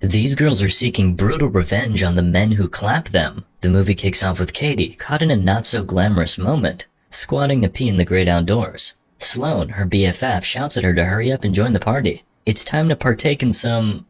These girls are seeking brutal revenge on the men who clap them. The movie kicks off with Katie, caught in a not-so-glamorous moment, squatting to pee in the great outdoors. Sloane, her BFF, shouts at her to hurry up and join the party. It's time to partake in some,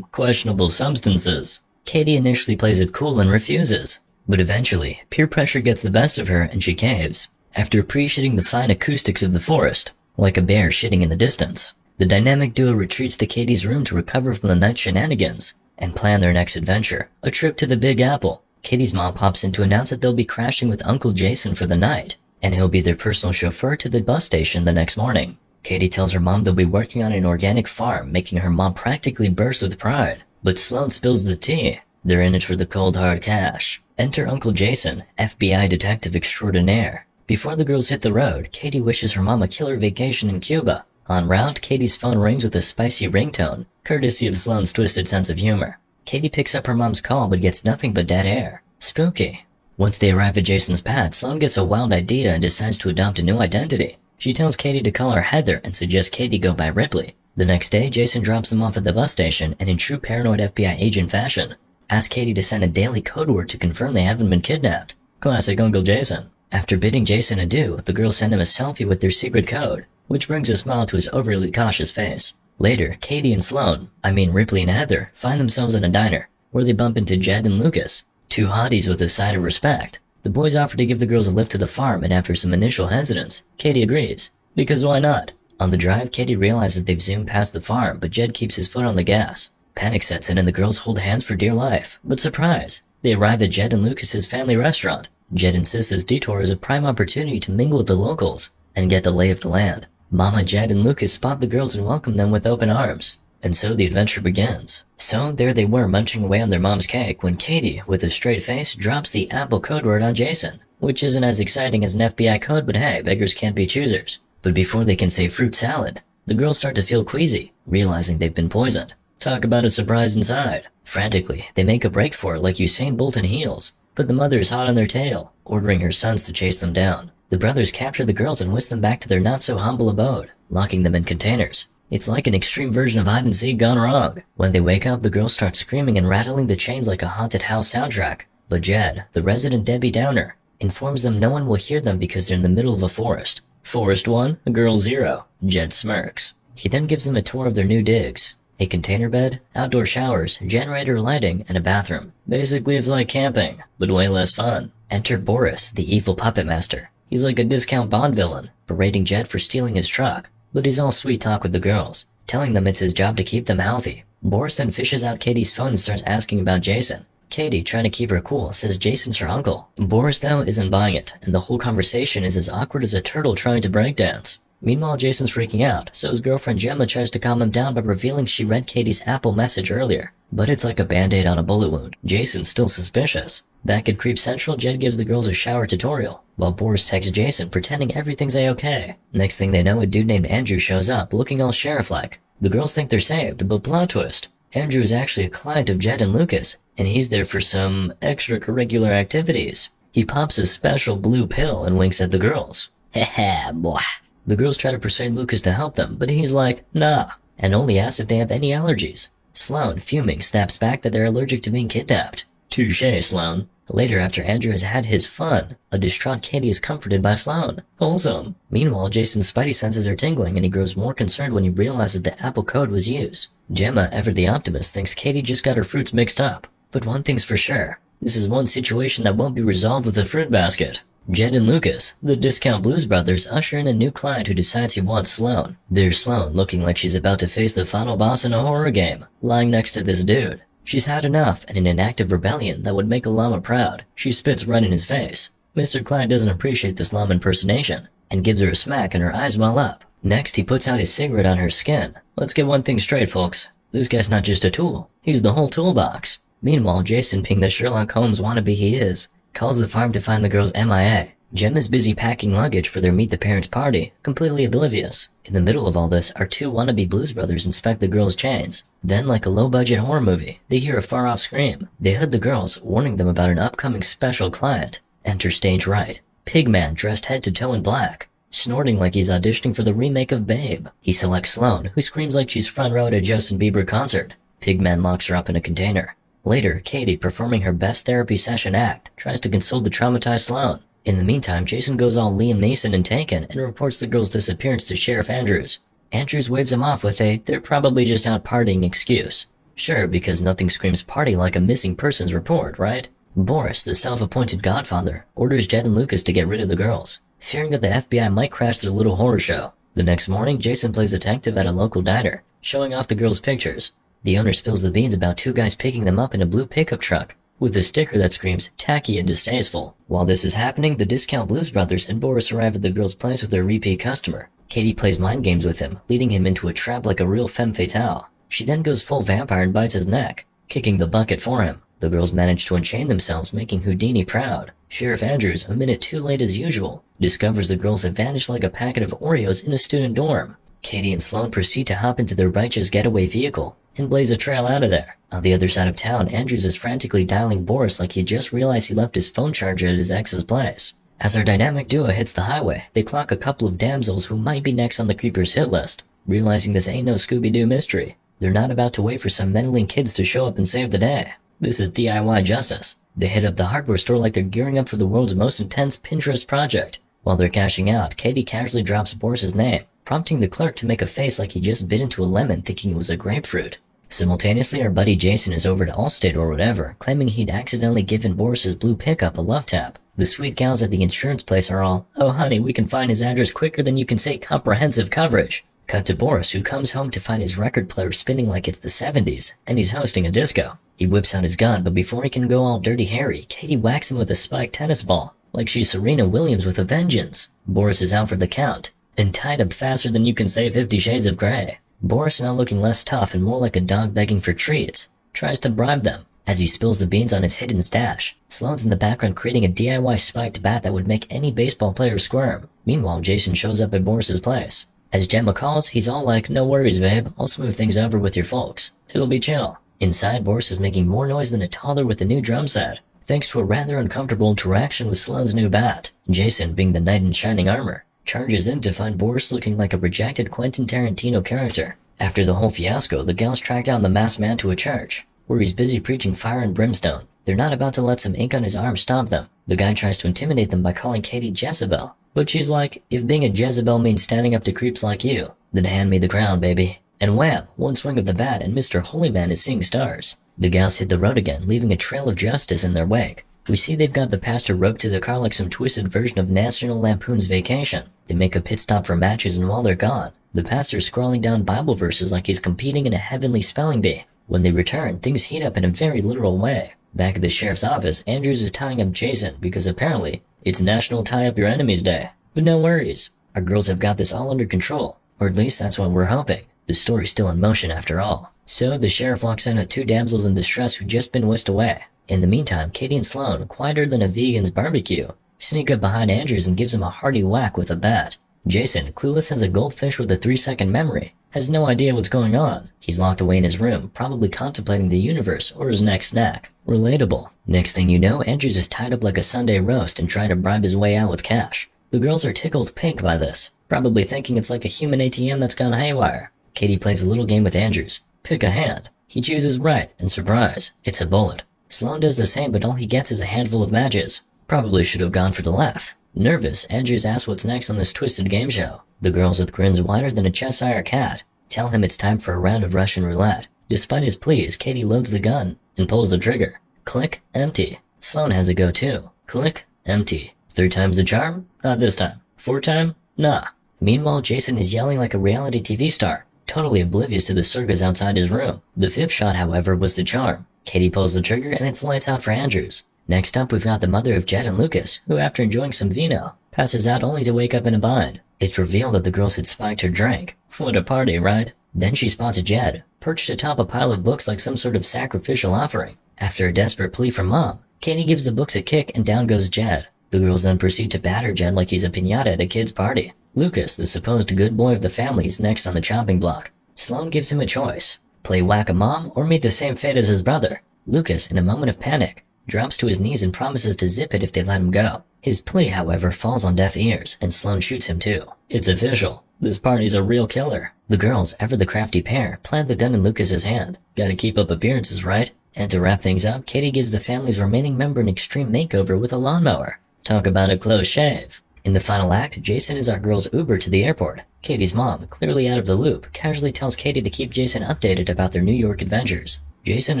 questionable substances. Katie initially plays it cool and refuses, but eventually, peer pressure gets the best of her and she caves. After appreciating the fine acoustics of the forest, like a bear shitting in the distance, the dynamic duo retreats to Katie's room to recover from the night's shenanigans and plan their next adventure, a trip to the Big Apple. Katie's mom pops in to announce that they'll be crashing with Uncle Jason for the night, and he'll be their personal chauffeur to the bus station the next morning. Katie tells her mom they'll be working on an organic farm, making her mom practically burst with pride. But Sloane spills the tea. They're in it for the cold hard cash. Enter Uncle Jason, FBI detective extraordinaire. Before the girls hit the road, Katie wishes her mom a killer vacation in Cuba. En route, Katie's phone rings with a spicy ringtone, courtesy of Sloane's twisted sense of humor. Katie picks up her mom's call but gets nothing but dead air. Spooky. Once they arrive at Jason's pad, Sloane gets a wild idea and decides to adopt a new identity. She tells Katie to call her Heather and suggests Katie go by Ripley. The next day, Jason drops them off at the bus station and in true paranoid FBI agent fashion, asks Katie to send a daily code word to confirm they haven't been kidnapped. Classic Uncle Jason. After bidding Jason adieu, the girls send him a selfie with their secret code, which brings a smile to his overly cautious face. Later, Katie and Ripley and Heather, find themselves in a diner, where they bump into Jed and Lucas, two hotties with a side of respect. The boys offer to give the girls a lift to the farm, and after some initial hesitance, Katie agrees. Because why not? On the drive, Katie realizes they've zoomed past the farm, but Jed keeps his foot on the gas. Panic sets in and the girls hold hands for dear life. But surprise! They arrive at Jed and Lucas's family restaurant. Jed insists this detour is a prime opportunity to mingle with the locals and get the lay of the land. Mama, Jed, and Lucas spot the girls and welcome them with open arms. And so the adventure begins. So there they were munching away on their mom's cake when Katie, with a straight face, drops the Apple code word on Jason, which isn't as exciting as an FBI code, but hey, beggars can't be choosers. But before they can say fruit salad, the girls start to feel queasy, realizing they've been poisoned. Talk about a surprise inside. Frantically, they make a break for it like Usain Bolt in heels, but the mother is hot on their tail, ordering her sons to chase them down. The brothers capture the girls and whisk them back to their not-so-humble abode, locking them in containers. It's like an extreme version of hide-and-seek gone wrong. When they wake up, the girls start screaming and rattling the chains like a haunted house soundtrack. But Jed, the resident Debbie Downer, informs them no one will hear them because they're in the middle of a forest. Forest 1, Girl 0. Jed smirks. He then gives them a tour of their new digs. A container bed, outdoor showers, generator lighting, and a bathroom. Basically, it's like camping, but way less fun. Enter Boris, the evil puppet master. He's like a discount Bond villain, berating Jed for stealing his truck. But he's all sweet talk with the girls, telling them it's his job to keep them healthy. Boris then fishes out Katie's phone and starts asking about Jason. Katie, trying to keep her cool, says Jason's her uncle. Boris, though, isn't buying it, and the whole conversation is as awkward as a turtle trying to breakdance. Meanwhile, Jason's freaking out, so his girlfriend Gemma tries to calm him down by revealing she read Katie's Apple message earlier. But it's like a band-aid on a bullet wound. Jason's still suspicious. Back at Creep Central, Jed gives the girls a shower tutorial, while Boris texts Jason pretending everything's a-okay. Next thing they know, a dude named Andrew shows up, looking all sheriff-like. The girls think they're saved, but plot twist. Andrew is actually a client of Jed and Lucas, and he's there for some extracurricular activities. He pops a special blue pill and winks at the girls. Heh boy. The girls try to persuade Lucas to help them, but he's like, nah, and only asks if they have any allergies. Sloane, fuming, snaps back that they're allergic to being kidnapped. Touché, Sloane. Later, after Andrew has had his fun, a distraught Katie is comforted by Sloane. Wholesome. Meanwhile, Jason's spidey senses are tingling and he grows more concerned when he realizes the Apple code was used. Gemma, ever the optimist, thinks Katie just got her fruits mixed up. But one thing's for sure. This is one situation that won't be resolved with a fruit basket. Jed and Lucas, the Discount Blues brothers, usher in a new client who decides he wants Sloane. There's Sloane, looking like she's about to face the final boss in a horror game, lying next to this dude. She's had enough, and in an act of rebellion that would make a llama proud, she spits right in his face. Mr. Clyde doesn't appreciate this llama impersonation, and gives her a smack and her eyes well up. Next, he puts out his cigarette on her skin. Let's get one thing straight, folks. This guy's not just a tool. He's the whole toolbox. Meanwhile, Jason, being the Sherlock Holmes wannabe he is, calls the farm to find the girls MIA. Gemma's busy packing luggage for their Meet the Parents party, completely oblivious. In the middle of all this, our two wannabe blues brothers inspect the girls' chains. Then, like a low-budget horror movie, they hear a far-off scream. They hood the girls, warning them about an upcoming special client. Enter stage right. Pigman dressed head to toe in black, snorting like he's auditioning for the remake of Babe. He selects Sloane, who screams like she's front row at a Justin Bieber concert. Pigman locks her up in a container. Later, Katie, performing her best therapy session act, tries to console the traumatized Sloane. In the meantime, Jason goes all Liam Neeson and Taken and reports the girl's disappearance to Sheriff Andrews. Andrews waves him off with a "they're probably just out partying" excuse. Sure, because nothing screams party like a missing persons report, right? Boris, the self-appointed godfather, orders Jed and Lucas to get rid of the girls, fearing that the FBI might crash their little horror show. The next morning, Jason plays detective at a local diner, showing off the girls' pictures. The owner spills the beans about two guys picking them up in a blue pickup truck, with a sticker that screams tacky and distasteful. While this is happening, the Discount Blues Brothers and Boris arrive at the girl's place with their repeat customer. Katie plays mind games with him, leading him into a trap like a real femme fatale. She then goes full vampire and bites his neck, kicking the bucket for him. The girls manage to unchain themselves, making Houdini proud. Sheriff Andrews, a minute too late as usual, discovers the girls have vanished like a packet of Oreos in a student dorm. Katie and Sloane proceed to hop into their righteous getaway vehicle and blaze a trail out of there. On the other side of town, Andrews is frantically dialing Boris like he just realized he left his phone charger at his ex's place. As our dynamic duo hits the highway, they clock a couple of damsels who might be next on the creeper's hit list. Realizing this ain't no Scooby-Doo mystery, they're not about to wait for some meddling kids to show up and save the day. This is DIY justice. They hit up the hardware store like they're gearing up for the world's most intense Pinterest project. While they're cashing out, Katie casually drops Boris's name, prompting the clerk to make a face like he just bit into a lemon thinking it was a grapefruit. Simultaneously, our buddy Jason is over to Allstate or whatever, claiming he'd accidentally given Boris's blue pickup a love tap. The sweet gals at the insurance place are all, "Oh honey, we can find his address quicker than you can say comprehensive coverage." Cut to Boris, who comes home to find his record player spinning like it's the 70s, and he's hosting a disco. He whips out his gun, but before he can go all Dirty Harry, Katie whacks him with a spiked tennis ball, like she's Serena Williams with a vengeance. Boris is out for the count, and tied up faster than you can say 50 Shades of Grey. Boris, now looking less tough and more like a dog begging for treats, tries to bribe them. As he spills the beans on his hidden stash, Sloane's in the background creating a DIY spiked bat that would make any baseball player squirm. Meanwhile, Jason shows up at Boris's place. As Gemma calls, he's all like, "No worries, babe, I'll smooth things over with your folks. It'll be chill." Inside, Boris is making more noise than a toddler with a new drum set, thanks to a rather uncomfortable interaction with Sloane's new bat. Jason, being the knight in shining armor, charges in to find Boris looking like a rejected Quentin Tarantino character. After the whole fiasco, the gals track down the masked man to a church, where he's busy preaching fire and brimstone. They're not about to let some ink on his arm stop them. The guy tries to intimidate them by calling Katie Jezebel, but she's like, "If being a Jezebel means standing up to creeps like you, then hand me the crown, baby." And wham, one swing of the bat and Mr. Holyman is seeing stars. The gals hit the road again, leaving a trail of justice in their wake. We see they've got the pastor roped to the car like some twisted version of National Lampoon's Vacation. They make a pit stop for matches, and while they're gone, the pastor's scrawling down Bible verses like he's competing in a heavenly spelling bee. When they return, things heat up in a very literal way. Back at the sheriff's office, Andrews is tying up Jason because apparently it's National Tie Up Your Enemies Day. But no worries, our girls have got this all under control, or at least that's what we're hoping. The story's still in motion after all. So the sheriff walks in with two damsels in distress who'd just been whisked away. In the meantime, Katie and Sloane, quieter than a vegan's barbecue, sneak up behind Andrews and gives him a hearty whack with a bat. Jason, clueless as a goldfish with a 3-second memory, has no idea what's going on. He's locked away in his room, probably contemplating the universe or his next snack. Relatable. Next thing you know, Andrews is tied up like a Sunday roast and trying to bribe his way out with cash. The girls are tickled pink by this, probably thinking it's like a human ATM that's gone haywire. Katie plays a little game with Andrews. Pick a hand. He chooses right, and surprise, it's a bullet. Sloane does the same, but all he gets is a handful of matches. Probably should have gone for the left. Nervous, Andrews asks what's next on this twisted game show. The girls, with grins wider than a Cheshire cat, tell him it's time for a round of Russian roulette. Despite his pleas, Katie loads the gun and pulls the trigger. Click, empty. Sloane has a go too. Click, empty. 3 times the charm? Not this time. 4 time? Nah. Meanwhile, Jason is yelling like a reality TV star, totally oblivious to the circus outside his room. The 5th shot, however, was the charm. Katie pulls the trigger and it's lights out for Andrews. Next up, we've got the mother of Jed and Lucas, who after enjoying some vino, passes out only to wake up in a bind. It's revealed that the girls had spiked her drink. What a party, right? Then she spots Jed, perched atop a pile of books like some sort of sacrificial offering. After a desperate plea from Mom, Katie gives the books a kick and down goes Jed. The girls then proceed to batter Jed like he's a piñata at a kid's party. Lucas, the supposed good boy of the family, is next on the chopping block. Sloane gives him a choice. Play whack-a-mom or meet the same fate as his brother. Lucas, in a moment of panic, drops to his knees and promises to zip it if they let him go. His plea, however, falls on deaf ears, and Sloane shoots him too. It's official. This party's a real killer. The girls, ever the crafty pair, plant the gun in Lucas's hand. Gotta keep up appearances, right? And to wrap things up, Katie gives the family's remaining member an extreme makeover with a lawnmower. Talk about a close shave. In the final act, Jason is our girl's Uber to the airport. Katie's mom, clearly out of the loop, casually tells Katie to keep Jason updated about their New York adventures. Jason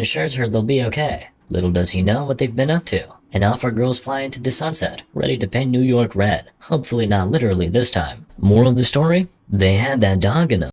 assures her they'll be okay. Little does he know what they've been up to. And off our girls fly into the sunset, ready to paint New York red. Hopefully not literally this time. Moral of the story? They had that dog in them.